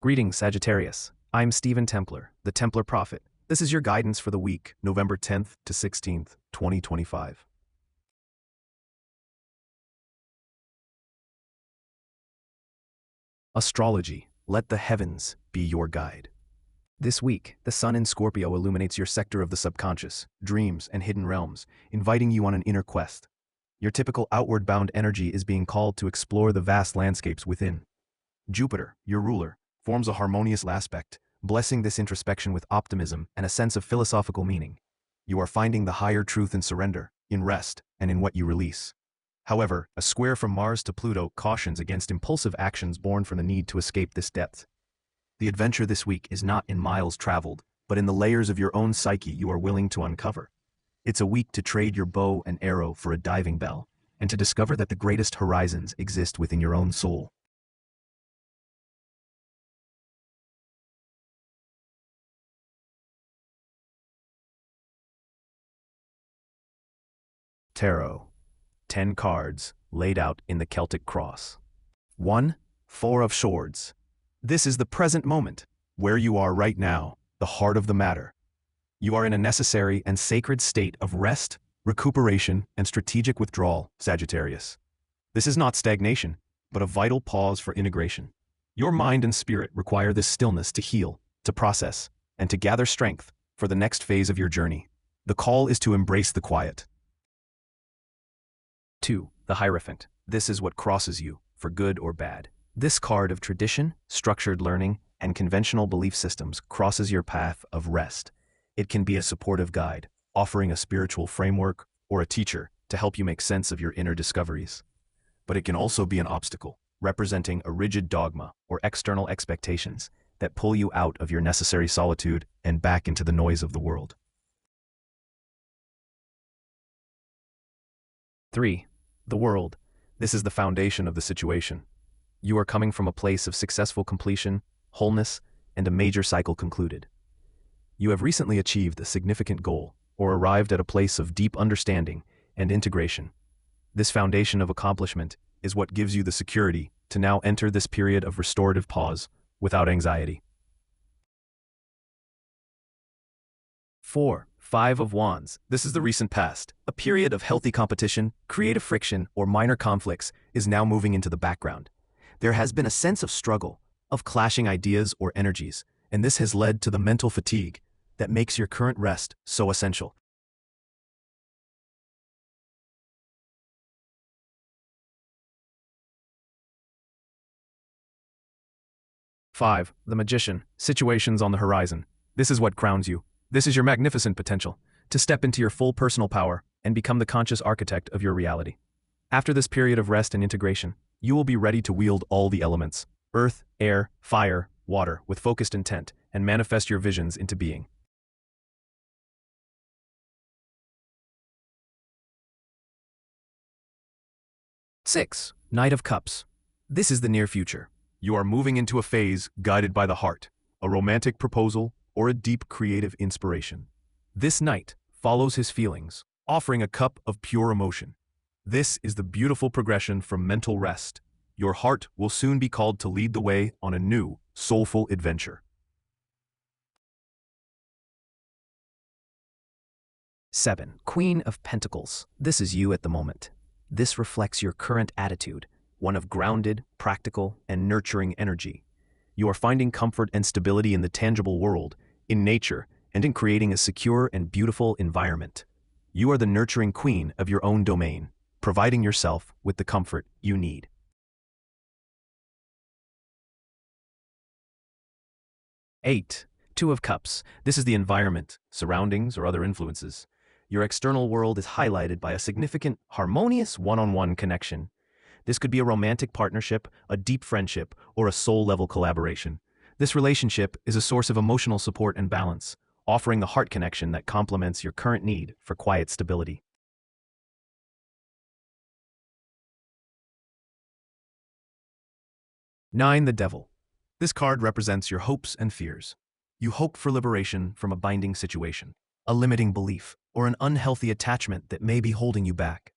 Greetings, Sagittarius. I'm Stephen Templar, the Templar Prophet. This is your guidance for the week, November 10th to 16th, 2025. Astrology. Let the heavens be your guide. This week, the sun in Scorpio illuminates your sector of the subconscious, dreams, and hidden realms, inviting you on an inner quest. Your typical outward-bound energy is being called to explore the vast landscapes within. Jupiter, your ruler, forms a harmonious aspect, blessing this introspection with optimism and a sense of philosophical meaning. You are finding the higher truth in surrender, in rest, and in what you release. However, a square from Mars to Pluto cautions against impulsive actions born from the need to escape this depth. The adventure this week is not in miles traveled, but in the layers of your own psyche you are willing to uncover. It's a week to trade your bow and arrow for a diving bell, and to discover that the greatest horizons exist within your own soul. Tarot. 10 cards, laid out in the Celtic Cross. 1. Four of Swords. This is the present moment, where you are right now, the heart of the matter. You are in a necessary and sacred state of rest, recuperation, and strategic withdrawal, Sagittarius. This is not stagnation, but a vital pause for integration. Your mind and spirit require this stillness to heal, to process, and to gather strength for the next phase of your journey. The call is to embrace the quiet. 2. The Hierophant. This is what crosses you, for good or bad. This card of tradition, structured learning, and conventional belief systems crosses your path of rest. It can be a supportive guide, offering a spiritual framework, or a teacher to help you make sense of your inner discoveries. But it can also be an obstacle, representing a rigid dogma or external expectations that pull you out of your necessary solitude and back into the noise of the world. 3. The World. This is the foundation of the situation. You are coming from a place of successful completion, wholeness, and a major cycle concluded. You have recently achieved a significant goal, or arrived at a place of deep understanding and integration. This foundation of accomplishment is what gives you the security to now enter this period of restorative pause without anxiety. 4. Five of Wands. This is the recent past. A period of healthy competition, creative friction, or minor conflicts is now moving into the background. There has been a sense of struggle, of clashing ideas or energies, and this has led to the mental fatigue that makes your current rest so essential. Five. The Magician. Situations on the horizon. This is what crowns you. This is your magnificent potential, to step into your full personal power and become the conscious architect of your reality. After this period of rest and integration, you will be ready to wield all the elements, earth, air, fire, water, with focused intent, and manifest your visions into being. Six. Knight of Cups. This is the near future. You are moving into a phase guided by the heart, a romantic proposal, or a deep creative inspiration. This knight follows his feelings, offering a cup of pure emotion. This is the beautiful progression from mental rest. Your heart will soon be called to lead the way on a new, soulful adventure. 7. Queen of Pentacles. This is you at the moment. This reflects your current attitude, one of grounded, practical, and nurturing energy. You are finding comfort and stability in the tangible world, in nature, and in creating a secure and beautiful environment. You are the nurturing queen of your own domain, providing yourself with the comfort you need. 8. Two of Cups. This is the environment, surroundings, or other influences. Your external world is highlighted by a significant, harmonious one-on-one connection. This could be a romantic partnership, a deep friendship, or a soul-level collaboration. This relationship is a source of emotional support and balance, offering the heart connection that complements your current need for quiet stability. 9. The Devil. This card represents your hopes and fears. You hope for liberation from a binding situation, a limiting belief, or an unhealthy attachment that may be holding you back.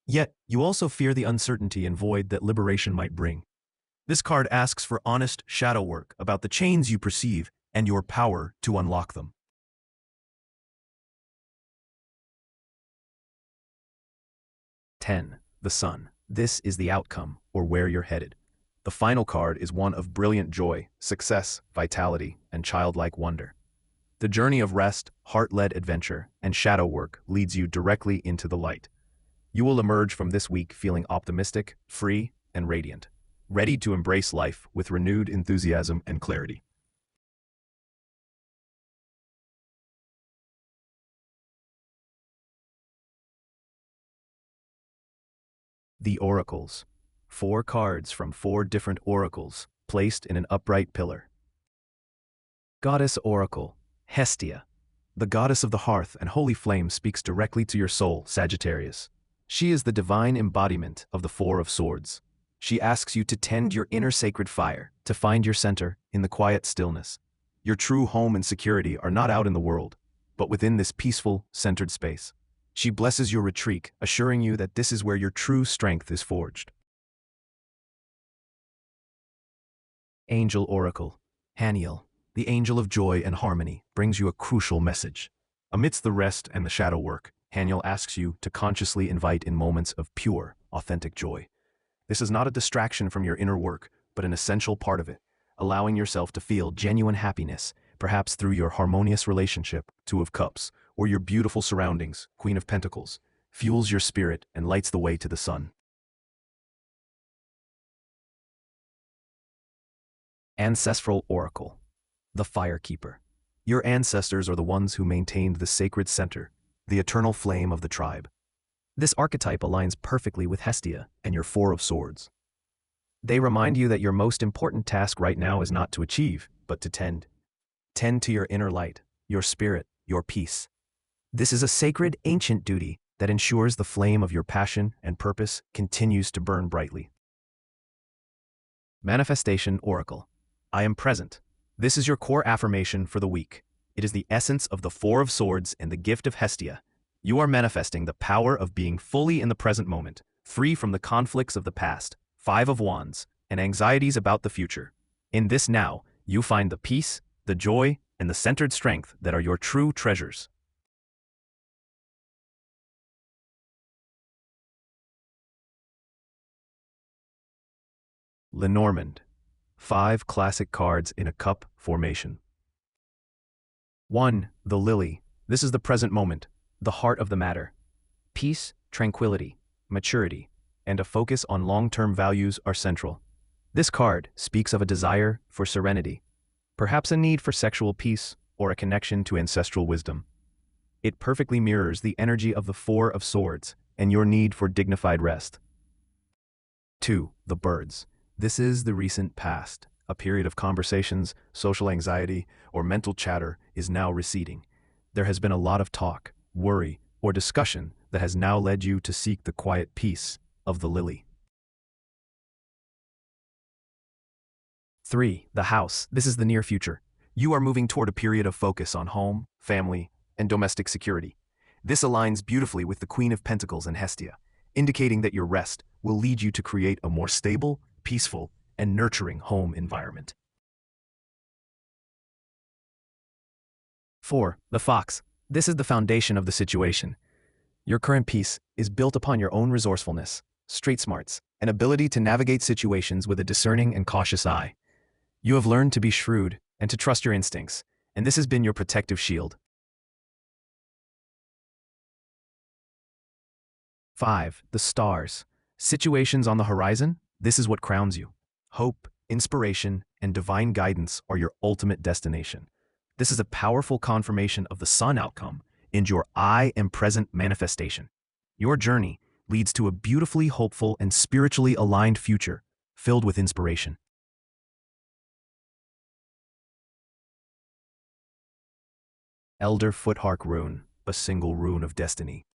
Yet, you also fear the uncertainty and void that liberation might bring. This card asks for honest shadow work about the chains you perceive and your power to unlock them. 10. The Sun. This is the outcome, or where you're headed. The final card is one of brilliant joy, success, vitality, and childlike wonder. The journey of rest, heart-led adventure, and shadow work leads you directly into the light. You will emerge from this week feeling optimistic, free, and radiant, ready to embrace life with renewed enthusiasm and clarity. The Oracles. 4 cards from 4 different oracles, placed in an upright pillar. Goddess Oracle, Hestia. The goddess of the hearth and holy flame speaks directly to your soul, Sagittarius. She is the divine embodiment of the 4 of Swords. She asks you to tend your inner sacred fire, to find your center in the quiet stillness. Your true home and security are not out in the world, but within this peaceful, centered space. She blesses your retreat, assuring you that this is where your true strength is forged. Angel Oracle, Haniel. The angel of joy and harmony brings you a crucial message. Amidst the rest and the shadow work, Haniel asks you to consciously invite in moments of pure, authentic joy. This is not a distraction from your inner work, but an essential part of it, allowing yourself to feel genuine happiness, perhaps through your harmonious relationship, 2 of Cups, or your beautiful surroundings, Queen of Pentacles, fuels your spirit and lights the way to the sun. Ancestral Oracle, the Firekeeper. Your ancestors are the ones who maintained the sacred center, the eternal flame of the tribe. This archetype aligns perfectly with Hestia and your 4 of Swords. They remind you that your most important task right now is not to achieve, but to tend. Tend to your inner light, your spirit, your peace. This is a sacred, ancient duty that ensures the flame of your passion and purpose continues to burn brightly. Manifestation Oracle. I am present. This is your core affirmation for the week. It is the essence of the 4 of Swords and the gift of Hestia. You are manifesting the power of being fully in the present moment, free from the conflicts of the past, 5 of Wands, and anxieties about the future. In this now, you find the peace, the joy, and the centered strength that are your true treasures. Lenormand. 5 classic cards in a cup formation. 1. The Lily. This is the present moment, the heart of the matter. Peace, tranquility, maturity, and a focus on long-term values are central. This card speaks of a desire for serenity, perhaps a need for sexual peace or a connection to ancestral wisdom. It perfectly mirrors the energy of the 4 of Swords and your need for dignified rest. 2. The Birds. This is the recent past. A period of conversations, social anxiety, or mental chatter is now receding. There has been a lot of talk, worry, or discussion that has now led you to seek the quiet peace of the Lily. 3. The House. This is the near future. You are moving toward a period of focus on home, family, and domestic security. This aligns beautifully with the Queen of Pentacles and Hestia, indicating that your rest will lead you to create a more stable, peaceful, and nurturing home environment. 4. The Fox. This is the foundation of the situation. Your current peace is built upon your own resourcefulness, street smarts, and ability to navigate situations with a discerning and cautious eye. You have learned to be shrewd and to trust your instincts, and this has been your protective shield. 5. The Stars. Situations on the horizon, this is what crowns you. Hope, inspiration, and divine guidance are your ultimate destination. This is a powerful confirmation of the Sun outcome and your I am present manifestation. Your journey leads to a beautifully hopeful and spiritually aligned future filled with inspiration. Elder Futhark Rune, a single rune of destiny.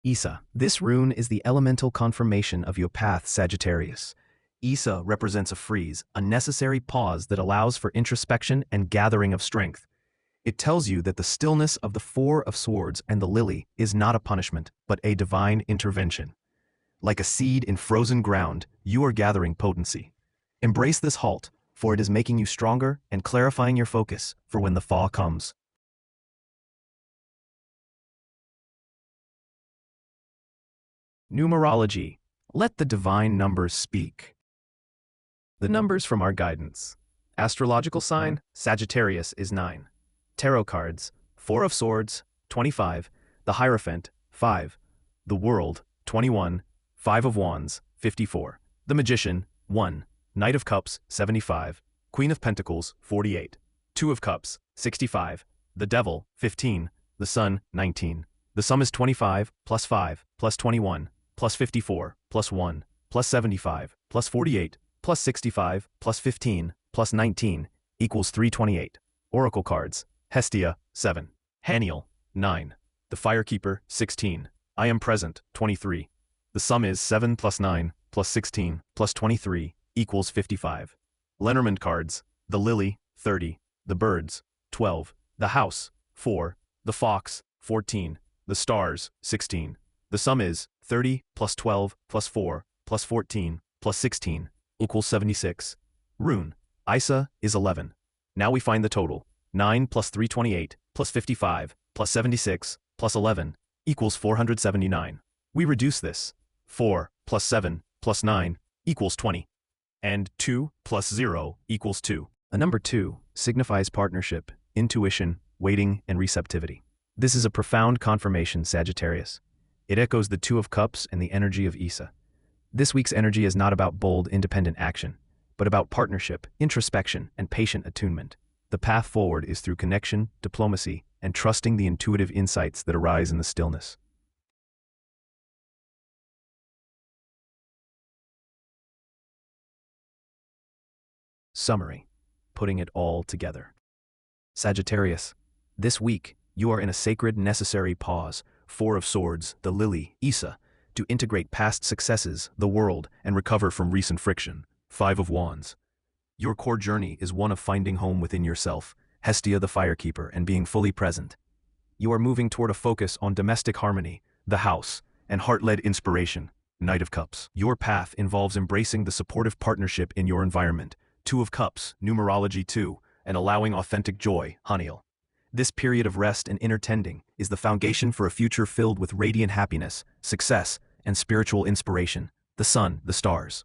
Isa. This rune is the elemental confirmation of your path, Sagittarius. Isa represents a freeze, a necessary pause that allows for introspection and gathering of strength. It tells you that the stillness of the 4 of Swords and the Lily is not a punishment, but a divine intervention. Like a seed in frozen ground, you are gathering potency. Embrace this halt, for it is making you stronger and clarifying your focus for when the fall comes. Numerology. Let the divine numbers speak. The numbers from our guidance. Astrological sign, Sagittarius is 9. Tarot cards, 4 of Swords, 25. The Hierophant, 5. The World, 21. 5 of Wands, 54. The Magician, 1. Knight of Cups, 75. Queen of Pentacles, 48. 2 of Cups, 65. The Devil, 15. The Sun, 19. The sum is 25, plus 5, plus 21, plus 54, plus 1, plus 75, plus 48, plus 65, plus 15, plus 19, equals 328. Oracle cards, Hestia, 7. Haniel, 9. The Firekeeper, 16. I am present, 23. The sum is 7 plus 9, plus 16, plus 23, equals 55. Lenormand cards, the Lily, 30. The Birds, 12. The House, 4. The Fox, 14. The Stars, 16. The sum is 30 plus 12 plus 4 plus 14 plus 16 equals 76. Rune, Isa, is 11. Now we find the total. 9 plus 328 plus 55 plus 76 plus 11 equals 479. We reduce this. 4 plus 7 plus 9 equals 20. And 2 plus 0 equals 2. A number 2 signifies partnership, intuition, waiting, and receptivity. This is a profound confirmation, Sagittarius. It echoes the 2 of Cups and the energy of Isa. This week's energy is not about bold, independent action, but about partnership, introspection, and patient attunement. The path forward is through connection, diplomacy, and trusting the intuitive insights that arise in the stillness. Summary. Putting it all together. Sagittarius. This week, you are in a sacred, necessary pause. 4 of Swords, the Lily, Isa, to integrate past successes, the world, and recover from recent friction. 5 of Wands. Your core journey is one of finding home within yourself, Hestia the Firekeeper, and being fully present. You are moving toward a focus on domestic harmony, the house, and heart-led inspiration, Knight of Cups. Your path involves embracing the supportive partnership in your environment, 2 of Cups, Numerology 2, and allowing authentic joy, Haniel. This period of rest and inner tending is the foundation for a future filled with radiant happiness, success, and spiritual inspiration, the sun, the stars.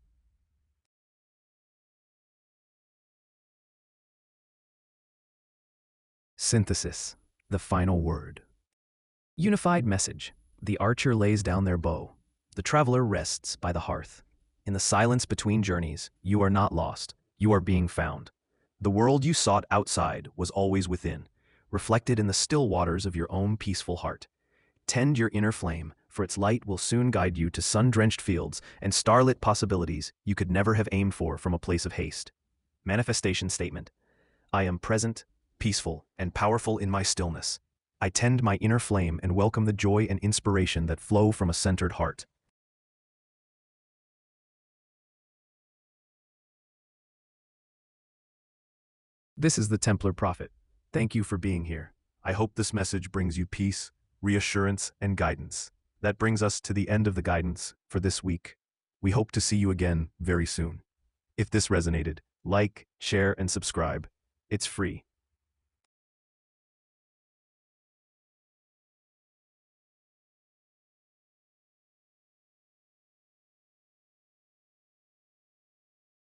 Synthesis, the final word. Unified message. The archer lays down their bow. The traveler rests by the hearth. In the silence between journeys, you are not lost, you are being found. The world you sought outside was always within, reflected in the still waters of your own peaceful heart. Tend your inner flame, for its light will soon guide you to sun-drenched fields and starlit possibilities you could never have aimed for from a place of haste. Manifestation statement. I am present, peaceful, and powerful in my stillness. I tend my inner flame and welcome the joy and inspiration that flow from a centered heart. This is the Templar Prophet. Thank you for being here. I hope this message brings you peace, reassurance, and guidance. That brings us to the end of the guidance for this week. We hope to see you again very soon. If this resonated, like, share, and subscribe. It's free.